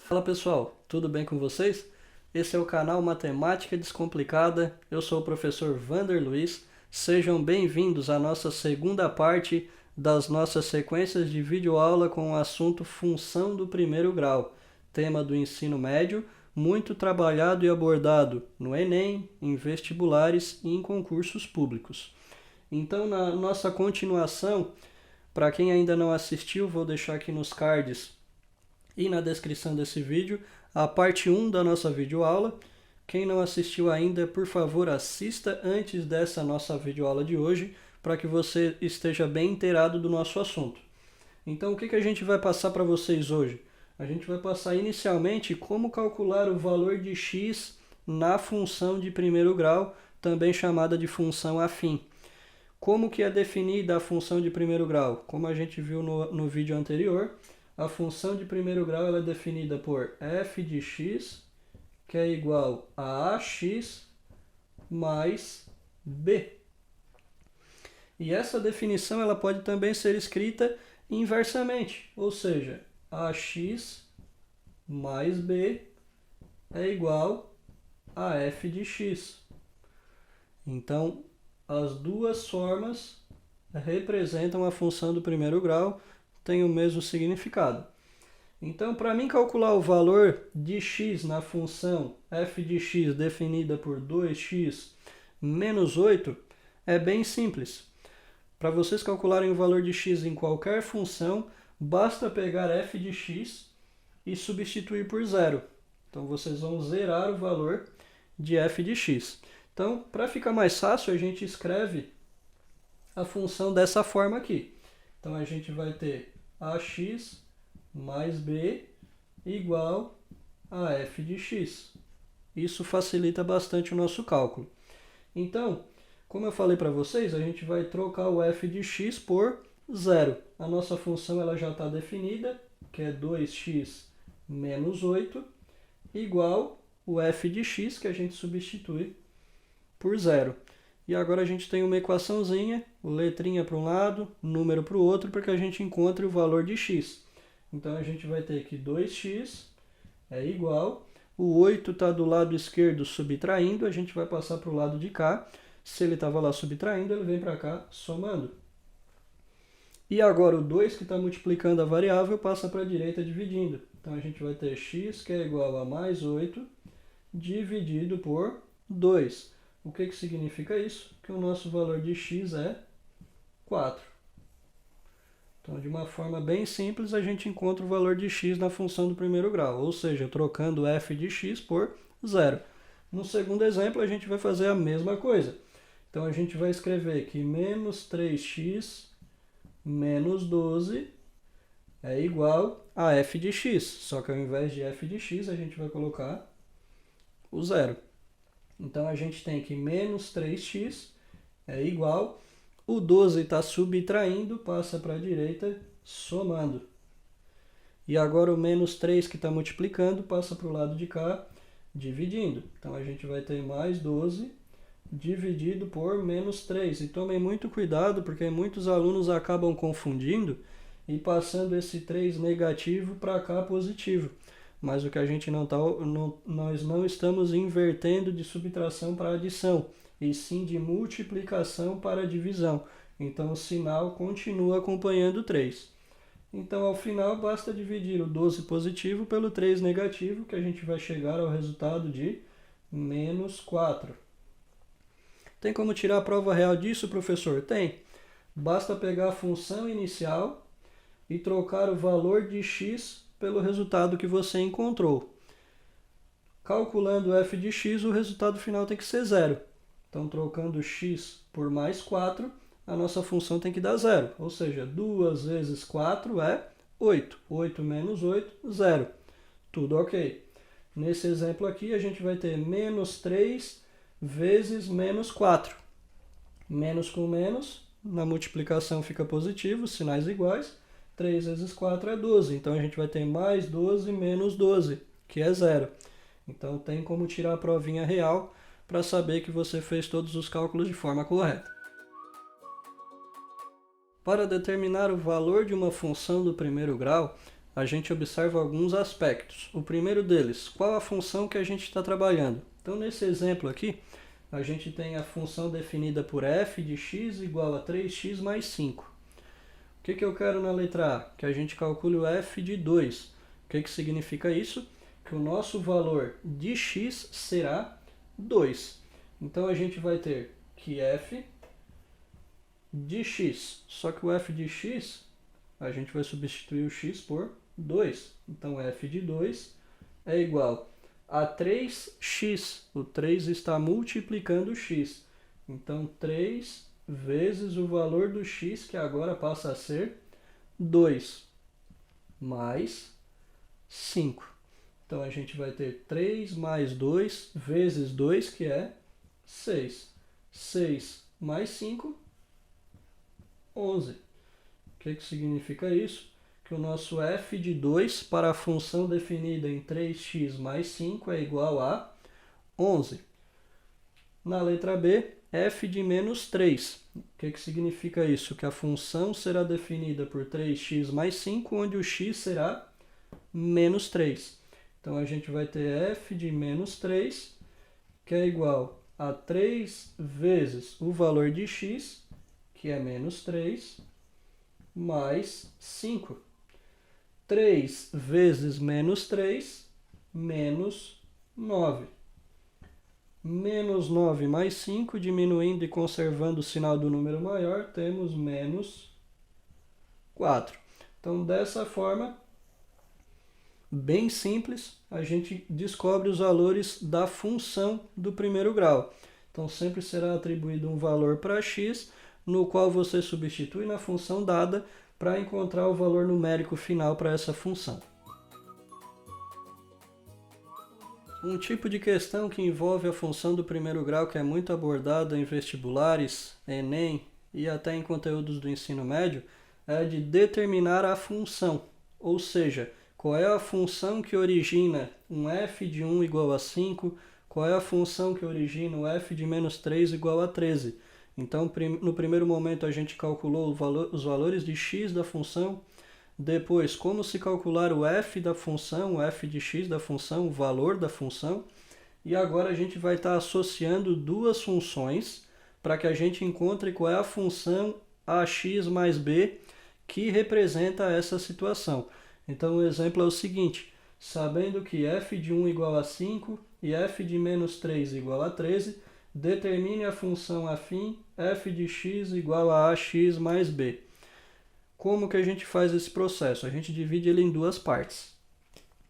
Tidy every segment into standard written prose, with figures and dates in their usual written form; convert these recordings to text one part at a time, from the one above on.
Fala pessoal, tudo bem com vocês? Esse é o canal Matemática Descomplicada, eu sou o professor Vander Luiz. Sejam bem-vindos à nossa segunda parte das nossas sequências de videoaula com o assunto Função do primeiro grau, tema do ensino médio, muito trabalhado e abordado no Enem, em vestibulares e em concursos públicos. Então, na nossa continuação, para quem ainda não assistiu, vou deixar aqui nos cards e na descrição desse vídeo a parte 1 da nossa videoaula. Quem não assistiu ainda, por favor, assista antes dessa nossa videoaula de hoje, para que você esteja bem inteirado do nosso assunto. Então, o que a gente vai passar para vocês hoje? A gente vai passar inicialmente como calcular o valor de x na função de primeiro grau, também chamada de função afim. Como que é definida a função de primeiro grau? Como a gente viu no vídeo anterior, a função de primeiro grau ela é definida por f de x, que é igual a ax mais b. E essa definição ela pode também ser escrita inversamente, ou seja, ax mais b é igual a f de x. Então, as duas formas representam a função do primeiro grau, tem o mesmo significado. Então, para mim calcular o valor de x na função f de x definida por 2x menos 8, é bem simples. Para vocês calcularem o valor de x em qualquer função, basta pegar f de x e substituir por zero. Então, vocês vão zerar o valor de f de x. Então, para ficar mais fácil, a gente escreve a função dessa forma aqui. Então, a gente vai ter ax mais b igual a f de x. Isso facilita bastante o nosso cálculo. Então, como eu falei para vocês, a gente vai trocar o f de x por zero. A nossa função ela já está definida, que é 2x menos 8, igual o f de x, que a gente substitui por zero. E agora a gente tem uma equaçãozinha, letrinha para um lado, número para o outro, para que a gente encontre o valor de x. Então a gente vai ter que 2x é igual, o 8 está do lado esquerdo subtraindo, a gente vai passar para o lado de cá. Se ele estava lá subtraindo, ele vem para cá somando. E agora o 2 que está multiplicando a variável passa para a direita dividindo. Então a gente vai ter x que é igual a mais 8 dividido por 2. O que significa isso? Que o nosso valor de x é 4. Então, de uma forma bem simples, a gente encontra o valor de x na função do primeiro grau, ou seja, trocando f de x por zero. No segundo exemplo, a gente vai fazer a mesma coisa. Então, a gente vai escrever que menos 3x menos 12 é igual a f de x, só que ao invés de f de x, a gente vai colocar o zero. Então, a gente tem que menos 3x é igual, o 12 está subtraindo, passa para a direita, somando. E agora o menos 3 que está multiplicando, passa para o lado de cá, dividindo. Então, a gente vai ter mais 12 dividido por menos 3. E tomem muito cuidado, porque muitos alunos acabam confundindo e passando esse 3 negativo para cá positivo. Mas o que a gente nós não estamos invertendo de subtração para adição, e sim de multiplicação para divisão. Então, o sinal continua acompanhando o 3. Então, ao final, basta dividir o 12 positivo pelo 3 negativo, que a gente vai chegar ao resultado de menos 4. Tem como tirar a prova real disso, professor? Tem. Basta pegar a função inicial e trocar o valor de x pelo resultado que você encontrou. Calculando f de x, o resultado final tem que ser zero. Então, trocando x por mais 4, a nossa função tem que dar zero. Ou seja, 2 vezes 4 é 8. 8 menos 8, zero. Tudo ok. Nesse exemplo aqui, a gente vai ter menos 3 vezes menos 4. Menos com menos, na multiplicação fica positivo, sinais iguais. 3 vezes 4 é 12. Então, a gente vai ter mais 12 menos 12, que é zero. Então, tem como tirar a provinha real para saber que você fez todos os cálculos de forma correta. Para determinar o valor de uma função do primeiro grau, a gente observa alguns aspectos. O primeiro deles, qual a função que a gente está trabalhando? Então, nesse exemplo aqui, a gente tem a função definida por f de x igual a 3x mais 5. O que eu quero na letra A? Que a gente calcule o f de 2. O que significa isso? Que o nosso valor de x será 2. Então, a gente vai ter que f de x, só que o f de x, a gente vai substituir o x por 2. Então, f de 2 é igual a 3x. O 3 está multiplicando o x. Então, 3 vezes o valor do x, que agora passa a ser 2, mais 5. Então, a gente vai ter 3 mais 2 vezes 2, que é 6. 6 mais 5, 11. O que significa isso? Que o nosso f de 2 para a função definida em 3x mais 5 é igual a 11. Na letra B, f de menos 3. O que significa isso? Que a função será definida por 3x mais 5, onde o x será menos 3. Então, a gente vai ter f de menos 3, que é igual a 3 vezes o valor de x, que é menos 3, mais 5. 3 vezes menos 3, menos 9. Menos 9 mais 5, diminuindo e conservando o sinal do número maior, temos menos 4. Então, dessa forma, bem simples, a gente descobre os valores da função do primeiro grau. Então, sempre será atribuído um valor para x, no qual você substitui na função dada para encontrar o valor numérico final para essa função. Um tipo de questão que envolve a função do primeiro grau que é muito abordada em vestibulares, Enem e até em conteúdos do ensino médio é de determinar a função, ou seja, qual é a função que origina um f de 1 igual a 5, qual é a função que origina o f de menos 3 igual a 13. Então, no primeiro momento, a gente calculou os valores de x da função, depois, como se calcular o f da função, o f de x da função, o valor da função, e agora a gente vai estar associando duas funções para que a gente encontre qual é a função ax mais b que representa essa situação. Então, o exemplo é o seguinte, sabendo que f de 1 igual a 5 e f de menos 3 igual a 13, determine a função afim f de x igual a ax mais b. Como que a gente faz esse processo? A gente divide ele em duas partes.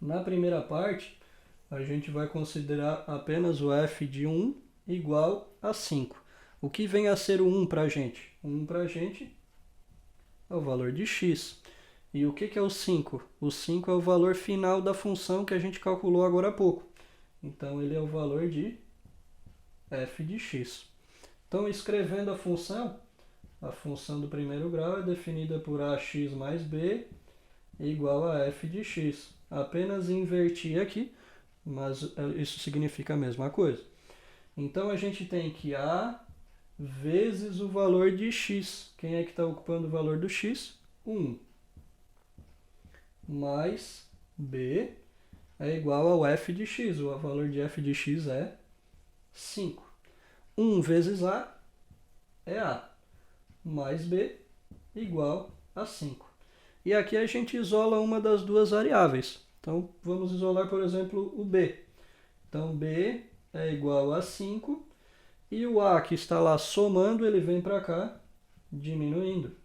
Na primeira parte, a gente vai considerar apenas o f de 1 igual a 5. O que vem a ser o 1 para a gente? O 1 para a gente é o valor de x. E o que é o 5? O 5 é o valor final da função que a gente calculou agora há pouco. Então, ele é o valor de f de x. Então, escrevendo a função do primeiro grau é definida por ax mais b igual a f de x. Apenas inverti aqui, mas isso significa a mesma coisa. Então, a gente tem que a vezes o valor de x. Quem é que está ocupando o valor do x? 1. Mais b é igual ao f de x. O valor de f de x é 5. 1 vezes a é a, mais b igual a 5. E aqui a gente isola uma das duas variáveis. Então, vamos isolar, por exemplo, o b. Então, b é igual a 5 e o a que está lá somando, ele vem para cá diminuindo.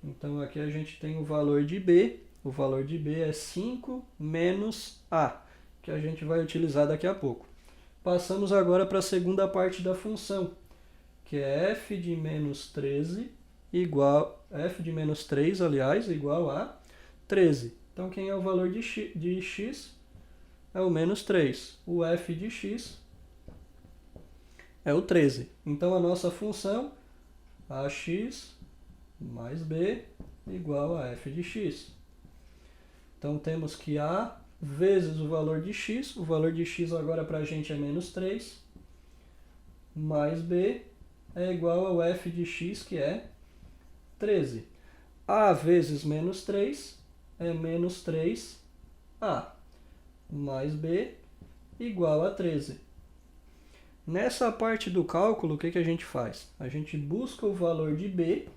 Então, aqui a gente tem o valor de b. O valor de b é 5 menos a, que a gente vai utilizar daqui a pouco. Passamos agora para a segunda parte da função, que é f de menos 13 igual, f de menos 3, aliás, igual a 13. Então, quem é o valor de x? É o menos 3. O f de x é o 13. Então, a nossa função, ax mais b igual a f de x. Então, temos que a vezes o valor de x. O valor de x agora para a gente é menos 3. Mais b é igual ao f de x, que é 13. A vezes menos 3 é menos 3A, mais B igual a 13. Nessa parte do cálculo, o que a gente faz? A gente busca o valor de B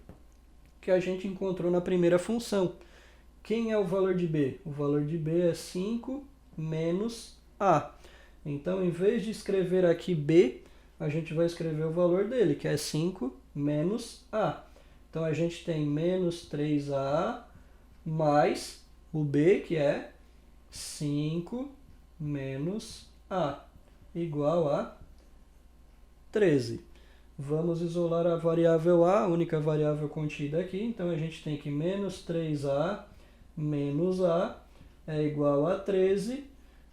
que a gente encontrou na primeira função. Quem é o valor de B? O valor de B é 5 menos A. Então, em vez de escrever aqui B, a gente vai escrever o valor dele, que é 5 menos A. Então, a gente tem menos 3A mais o B, que é 5 menos A, igual a 13. Vamos isolar a variável A, a única variável contida aqui. Então, a gente tem que menos 3A menos A é igual a 13.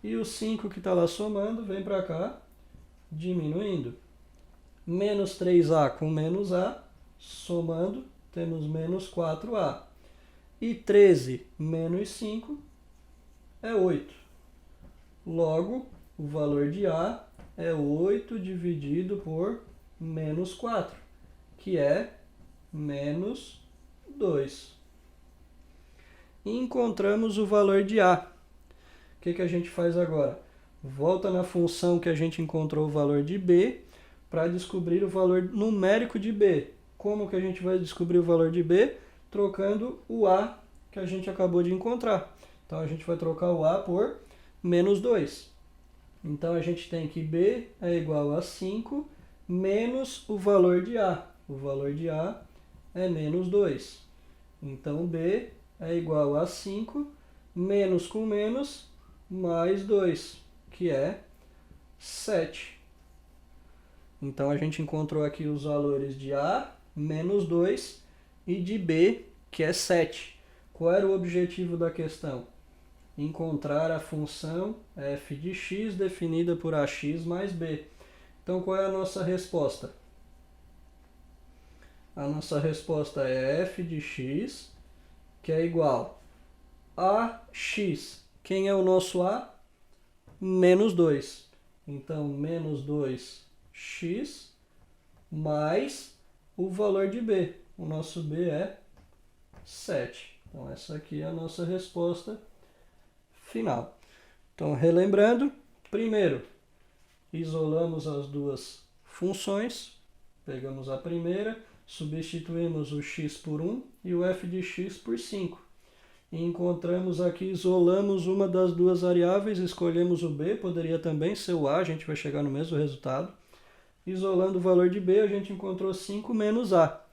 E o 5 que está lá somando vem para cá, diminuindo. Menos 3A com menos A, somando, temos menos 4A. E 13 menos 5 é 8. Logo, o valor de A é 8 dividido por menos 4, que é menos 2. E encontramos o valor de A. O que a gente faz agora? Volta na função que a gente encontrou o valor de B para descobrir o valor numérico de B. Como que a gente vai descobrir o valor de B? Trocando o A que a gente acabou de encontrar. Então, a gente vai trocar o A por menos 2. Então, a gente tem que B é igual a 5 menos o valor de A. O valor de A é menos 2. Então, B é igual a 5 menos com menos mais 2, que é 7. Então, a gente encontrou aqui os valores de A, menos 2, e de B, que é 7. Qual era o objetivo da questão? Encontrar a função f de x definida por ax mais b. Então, qual é a nossa resposta? A nossa resposta é f de x, que é igual a x. Quem é o nosso a? Menos 2. Então, menos 2x mais o valor de b. O nosso b é 7. Então, essa aqui é a nossa resposta final. Então, relembrando, primeiro, isolamos as duas funções, pegamos a primeira, substituímos o x por 1 e o f de x por 5. E encontramos aqui, isolamos uma das duas variáveis, escolhemos o b, poderia também ser o a, a gente vai chegar no mesmo resultado. Isolando o valor de b, a gente encontrou 5 menos a.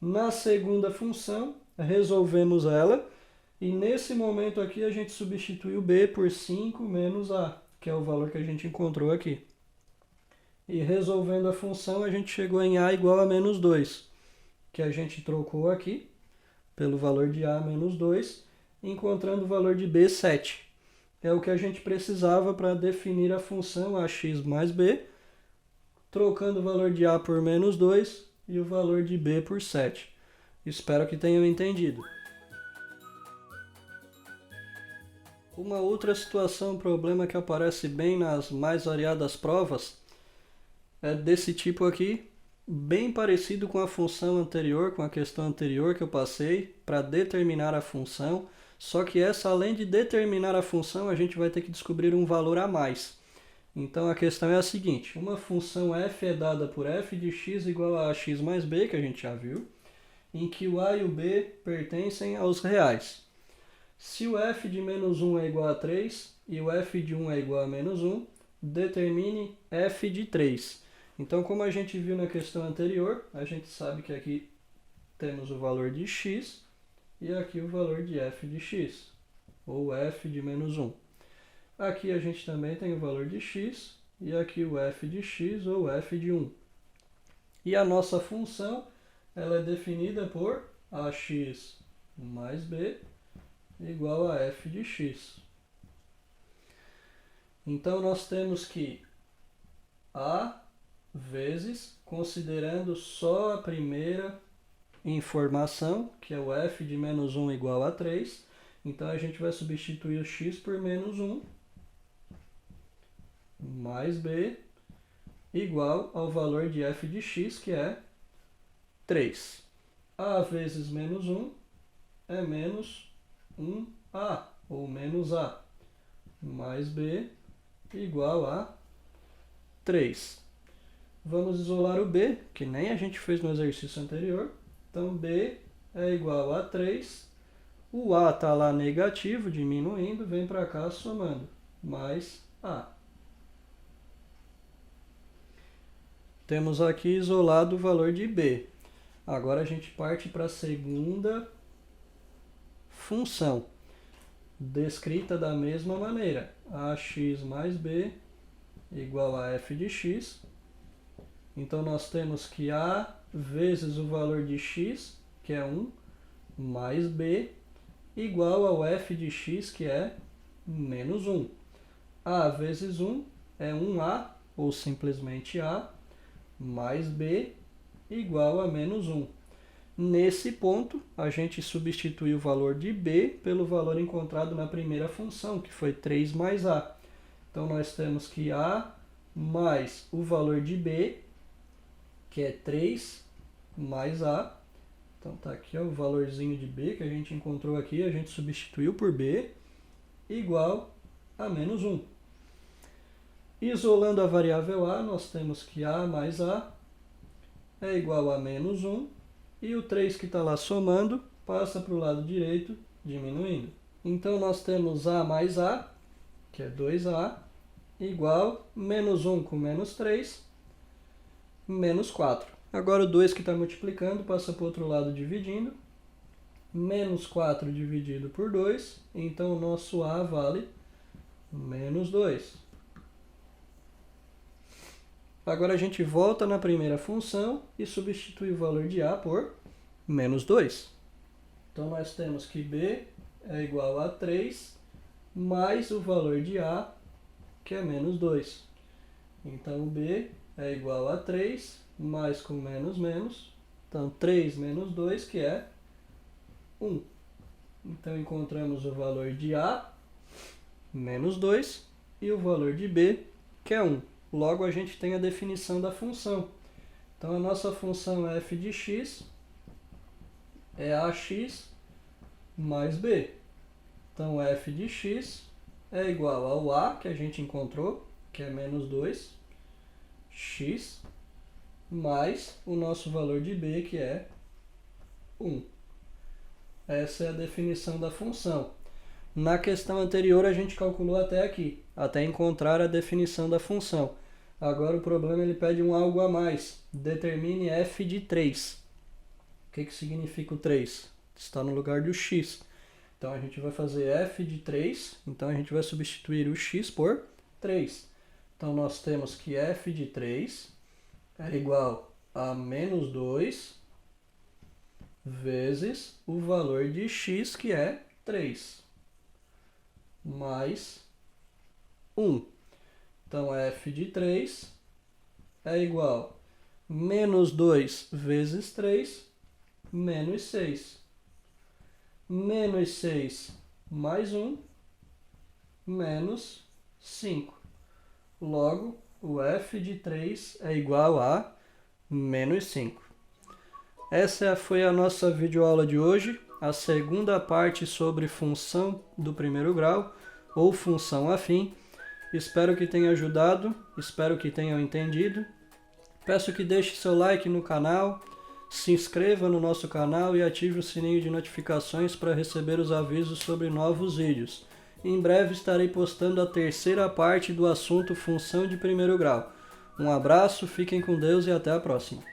Na segunda função, resolvemos ela, e nesse momento aqui a gente substituiu b por 5 menos a, que é o valor que a gente encontrou aqui. E resolvendo a função, a gente chegou em a igual a menos 2, que a gente trocou aqui pelo valor de a menos 2, encontrando o valor de b, 7. É o que a gente precisava para definir a função ax mais b, trocando o valor de a por menos 2 e o valor de b por 7. Espero que tenham entendido. Uma outra situação, problema que aparece bem nas mais variadas provas, é desse tipo aqui, bem parecido com a função anterior, com a questão anterior que eu passei, para determinar a função, só que essa, além de determinar a função, a gente vai ter que descobrir um valor a mais. Então, a questão é a seguinte, uma função f é dada por f de x igual a ax mais b, que a gente já viu, em que o a e o b pertencem aos reais. Se o f de menos 1 é igual a 3 e o f de 1 é igual a menos 1, determine f de 3. Então, como a gente viu na questão anterior, a gente sabe que aqui temos o valor de x e aqui o valor de f de x, ou f de menos 1. Aqui a gente também tem o valor de x e aqui o f de x, ou f de 1. E a nossa função ela é definida por ax mais b igual a f de x. Então, nós temos que a vezes, considerando só a primeira informação, que é o f de menos 1 igual a 3, então a gente vai substituir o x por menos 1 mais b igual ao valor de f de x, que é 3. A vezes menos 1 é menos 1A, ou menos A, mais B igual a 3. Vamos isolar o B, que nem a gente fez no exercício anterior. Então, B é igual a 3. O A está lá negativo, diminuindo, vem para cá somando, mais A. Temos aqui isolado o valor de B. Agora a gente parte para a segunda função, descrita da mesma maneira. Ax mais b igual a f de x. Então nós temos que a vezes o valor de x, que é 1, mais b, igual ao f de x, que é menos 1. A vezes 1 é 1a, ou simplesmente a, mais b igual a menos 1. Nesse ponto, a gente substitui o valor de b pelo valor encontrado na primeira função, que foi 3 mais a. Então, nós temos que a mais o valor de b, que é 3 mais a. Então, está aqui ó, o valorzinho de b que a gente encontrou aqui, a gente substituiu por b, igual a menos 1. Isolando a variável a, nós temos que a mais a é igual a menos 1, e o 3 que está lá somando passa para o lado direito, diminuindo. Então, nós temos a mais a, que é 2a, igual menos 1 com menos 3, menos 4. Agora, o 2 que está multiplicando passa para o outro lado, dividindo. Menos 4 dividido por 2, então o nosso a vale menos 2. Agora a gente volta na primeira função e substitui o valor de a por menos 2. Então nós temos que b é igual a 3 mais o valor de a, que é menos 2. Então b é igual a 3 mais com menos menos. Então 3 menos 2, que é 1. Então encontramos o valor de a, menos 2, e o valor de b, que é 1. Logo, a gente tem a definição da função. Então, a nossa função f de x é ax mais b. Então, f de x é igual ao a, que a gente encontrou, que é menos 2, x, mais o nosso valor de b, que é 1. Essa é a definição da função. Na questão anterior, a gente calculou até aqui, até encontrar a definição da função. Agora o problema ele pede um algo a mais. Determine f de 3. O que significa o 3? Está no lugar do x. Então a gente vai fazer f de 3. Então a gente vai substituir o x por 3. Então nós temos que f de 3 é igual a menos 2 vezes o valor de x, que é 3, mais 1. Então, f de 3 é igual a menos 2 vezes 3, menos 6. Menos 6 mais 1, menos 5. Logo, o f de 3 é igual a menos 5. Essa foi a nossa videoaula de hoje, a segunda parte sobre função do primeiro grau, ou função afim. Espero que tenha ajudado, espero que tenham entendido. Peço que deixe seu like no canal, se inscreva no nosso canal e ative o sininho de notificações para receber os avisos sobre novos vídeos. Em breve estarei postando a terceira parte do assunto função de primeiro grau. Um abraço, fiquem com Deus e até a próxima.